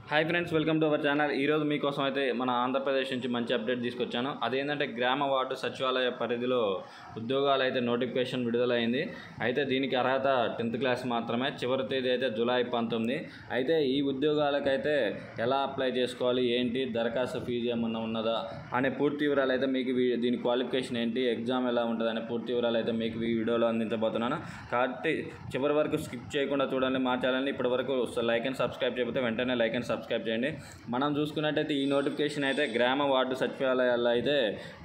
Hi friends, welcome to our channel. ఈరోజు మీకోసం అయితే మన ఆంధ్రప్రదేశ్ నుంచి మంచి అప్డేట్ తీసుకొచ్చాను. అదేంటంటే గ్రామ వార్డు సచివాలయ పరిధిలో ఉద్యోగాలు అయితే నోటిఫికేషన్ విడుదలైంది. అయితే దీనికి అర్హత 10th క్లాస్ మాత్రమే. చివరి తేదీ అయితే జూలై 19. అయితే ఈ ఉద్యోగాలకైతే ఎలా అప్లై చేసుకోవాలి, ఏంటి, దరఖాస్తు ఫీజు ఏమన్నా ఉన్నదా అనే పూర్తి వివరాలు అయితే మీకు దీని క్వాలిఫికేషన్ ఏంటి, ఎగ్జామ్ ఎలా ఉంటుంది అనే పూర్తి వివరాలు అయితే మీకు ఈ వీడియోలో అందించబోతున్నాను. కాబట్టి చివరి వరకు స్కిప్ చేయకుండా చూడండి. మా ఛానల్ని ఇప్పటి వరకు లైక్ అండ్ సబ్స్క్రైబ్ చేయకపోతే వెంటనే లైక్ అండ్ సబ్స్క్రైబ్ చేయండి. మనం చూసుకున్నట్టయితే ఈ నోటిఫికేషన్ అయితే గ్రామ వార్డు సచివాలయాల్లో అయితే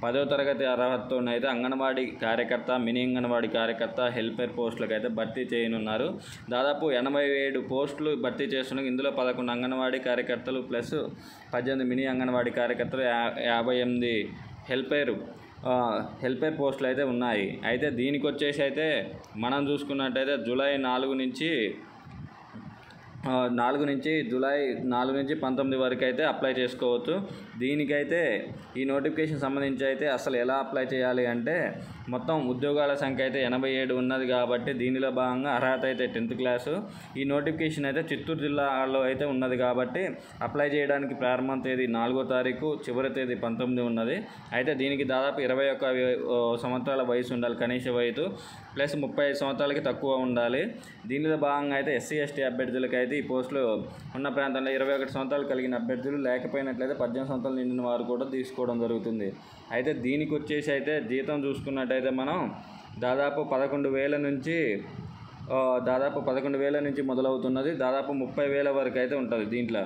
10వ తరగతి అర్హతతో అయితే అంగన్వాడీ కార్యకర్త, మినీ అంగన్వాడీ కార్యకర్త, హెల్పర్ పోస్టులకు అయితే భర్తీ చేయనున్నారు. దాదాపు 87 పోస్టులు భర్తీ చేస్తున్నారు. ఇందులో 11 అంగన్వాడీ కార్యకర్తలు ప్లస్ 18 మినీ అంగన్వాడీ కార్యకర్తలు, 58 హెల్పర్ పోస్టులు అయితే ఉన్నాయి. అయితే దీనికి వచ్చేసి అయితే మనం చూసుకున్నట్టయితే జూలై 4 నుంచి జూలై 4 నుంచి 19 వరకు అయితే అప్లై చేసుకోవచ్చు. దీనికైతే ఈ నోటిఫికేషన్ సంబంధించి అయితే అసలు ఎలా అప్లై చేయాలి అంటే మొత్తం ఉద్యోగాల సంఖ్య అయితే 87 ఉన్నది. కాబట్టి దీనిలో భాగంగా అర్హత అయితే 10th క్లాసు. ఈ నోటిఫికేషన్ అయితే చిత్తూరు జిల్లాలో అయితే ఉన్నది. కాబట్టి అప్లై చేయడానికి ప్రారంభం తేదీ 4వ తారీఖు, చివరి తేదీ 19 ఉన్నది. అయితే దీనికి దాదాపు 21 సంవత్సరాల వయసు ఉండాలి, కనీస వయసు, ప్లస్ 35 సంవత్సరాలకి తక్కువ ఉండాలి. దీనిలో భాగంగా అయితే ఎస్సీ ఎస్టీ అభ్యర్థులకి అయితే ఈ పోస్టులు ఉన్న ప్రాంతంలో 21 సంవత్సరాలు కలిగిన అభ్యర్థులు, లేకపోయినట్లయితే 18 సంవత్సరాలు నిండిన వారు కూడా తీసుకోవడం జరుగుతుంది. అయితే దీనికి వచ్చేసి అయితే జీతం చూసుకున్నట్టయితే మనం దాదాపు 11,000 నుంచి మొదలవుతున్నది. దాదాపు 30,000 వరకు అయితే ఉంటుంది దీంట్లో.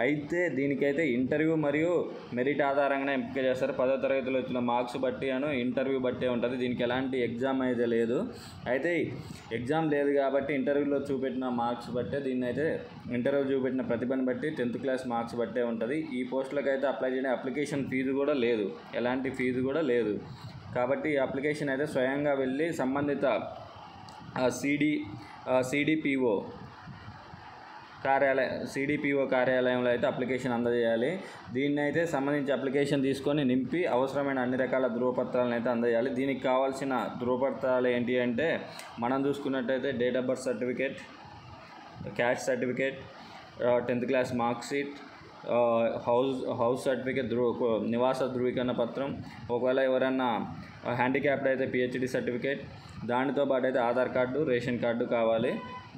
అయితే దీనికైతే ఇంటర్వ్యూ మరియు మెరిట్ ఆధారంగానే ఎంపిక చేస్తారు. 10వ తరగతిలో వచ్చిన మార్క్స్ బట్టి ఇంటర్వ్యూ బట్టే ఉంటుంది. దీనికి ఎలాంటి ఎగ్జామ్ అయితే లేదు. అయితే ఎగ్జామ్ లేదు కాబట్టి ఇంటర్వ్యూలో చూపెట్టిన మార్క్స్ బట్టే ఇంటర్వ్యూ చూపెట్టిన ప్రతిభను బట్టి 10th క్లాస్ మార్క్స్ బట్టే ఉంటుంది. ఈ పోస్టులకు అయితే అప్లై చేయడం అప్లికేషన్ ఫీజు కూడా లేదు, ఎలాంటి ఫీజు కూడా లేదు. కాబట్టి ఈ అప్లికేషన్ అయితే స్వయంగా వెళ్ళి సంబంధిత సిడిపిఓ కార్యాలయంలో అయితే అప్లికేషన్ అందజేయాలి. దీన్ని అయితే సంబంధించి అప్లికేషన్ తీసుకొని నింపి అవసరమైన అన్ని రకాల ధృవపత్రాలను అయితే అందజేయాలి. దీనికి కావాల్సిన ధృవపత్రాలు ఏంటి అంటే మనం చూసుకున్నట్టయితే date of birth certificate, caste certificate, 10th class mark sheet, house certificate, నివాస ధృవీకరణ పత్రం, ఒకవేళ ఎవరైనా హ్యాండిక్యాప్డ్ అయితే పిహెచ్డి సర్టిఫికేట్, దానితో పాటు అయితే ఆధార్ కార్డు, రేషన్ కార్డు కావాలి.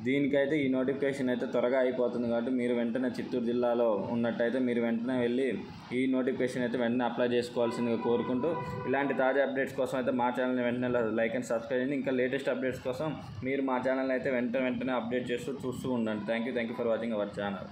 దీనికైతే ఈ నోటిఫికేషన్ అయితే త్వరగా అయిపోతుంది. కాబట్టి మీరు వెంటనే చిత్తూరు జిల్లాలో ఉన్నట్టయితే మీరు వెంటనే వెళ్ళి ఈ నోటిఫికేషన్ అయితే వెంటనే అప్లై చేసుకోవాల్సిందిగా కోరుకుంటూ, ఇలాంటి తాజా అప్డేట్స్ కోసం అయితే మా ఛానల్ని వెంటనే లైక్ అండ్ సబ్స్క్రైబ్ చేయండి. ఇంకా లేటెస్ట్ అప్డేట్స్ కోసం మీరు మా ఛానల్ని అయితే వెంటనే అప్డేట్ చూస్తూ ఉండండి. Thank you for watching our channel.